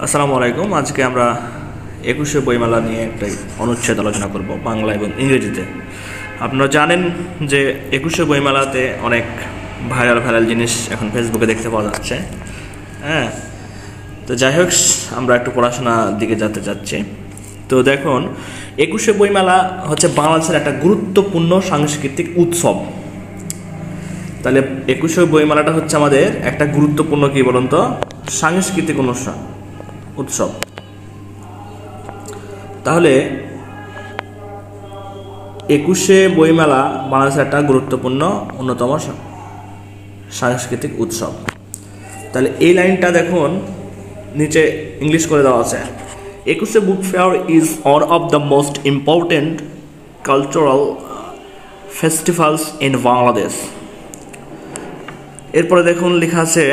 আসসালামু আলাইকুম। আজকে আমরা ২১শে বইমেলা নিয়ে একটা অনুচ্ছেদ আলোচনা করব বাংলা এবং ইংরেজিতে। আপনারা জানেন যে ২১শে বইমেলাতে অনেক ভাইরাল জিনিস এখন ফেসবুকে দেখতে পাওয়া যাচ্ছে। হ্যাঁ, তো যাই হোক, আমরা একটু পড়াশোনার দিকে যেতে চাচ্ছি। তো দেখুন, ২১শে বইমেলা হচ্ছে বাংলাদেশের একটা গুরুত্বপূর্ণ সাংস্কৃতিক উৎসব। তাহলে ২১শে বইমেলাটা হচ্ছে আমাদের একটা গুরুত্বপূর্ণ কি বলুন তো সাংস্কৃতিক উৎসব। তাহলে ২১শে বইমেলা বাংলাদেশের একটা গুরুত্বপূর্ণ অন্যতম সাংস্কৃতিক উৎসব। তাহলে এই লাইনটা দেখুন, নিচে ইংলিশ করে দেওয়া আছে। ২১শে বুক fair is one of the most important cultural festivals in Bangladesh. এরপরে দেখুন লেখা আছে,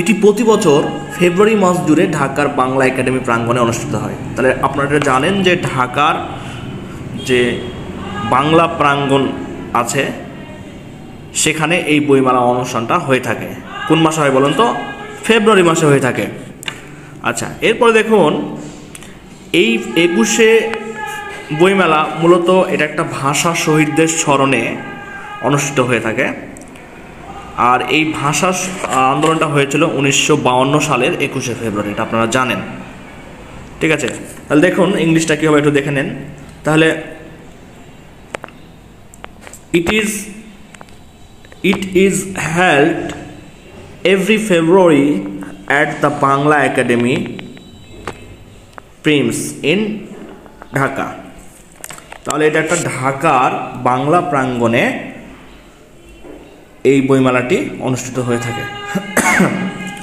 এটি প্রতি বছর ফেব্রুয়ারি মাস জুড়ে ঢাকার বাংলা একাডেমি প্রাঙ্গণে অনুষ্ঠিত হয়। তাহলে আপনারা জানেন যে ঢাকার যে বাংলা প্রাঙ্গণ আছে সেখানে এই বইমেলা অনুষ্ঠানটা হয়ে থাকে। কোন মাসে হয় বলুন তো? ফেব্রুয়ারি মাসে হয়ে থাকে। আচ্ছা, এরপরে দেখুন, এই ২১শে বইমেলা মূলত এটা একটা ভাষা শহীদদের স্মরণে অনুষ্ঠিত হয়ে থাকে। আর এই ভাষা আন্দোলনটা হয়েছিল ১৯৫২ সালের ২১শে ফেব্রুয়ারি, এটা আপনারা জানেন। ঠিক আছে, তাহলে দেখুন ইংলিশটা কী হবে একটু দেখে নেন। তাহলে it is held every February at the Bangla academy Prim's in Dhaka. তাহলে এটা একটা ঢাকার বাংলা প্রাঙ্গণে এই বইমেলাটি অনুষ্ঠিত হয়ে থাকে।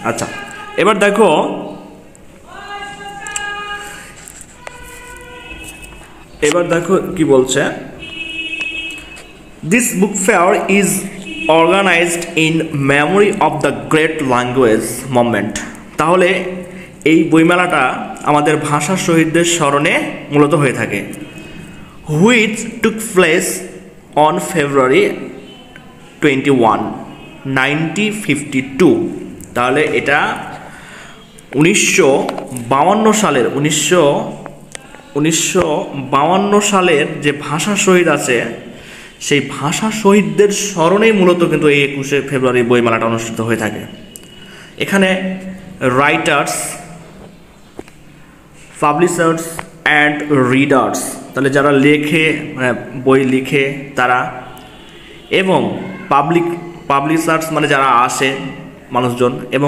আচ্ছা, এবার দেখো কি বলছে। This book fair is organised in memory of the great language movement. তাহলে এই বইমেলাটা আমাদের ভাষা শহীদদের স্মরণে মূলত হয়ে থাকে। Which took place on February 21, 1952। তাহলে এটা 1952 সালের যে ভাষা শহীদ আছে সেই ভাষা শহীদদের স্মরণেই মূলত কিন্তু এই ২১শে ফেব্রুয়ারি বইমেলাটা অনুষ্ঠিত হয়ে থাকে। এখানে রাইটার্স, পাবলিশার্স অ্যান্ড রিডার্স, তাহলে যারা বই লিখে তারা, এবং পাবলিশার্স মানে যারা আসে মানুষজন, এবং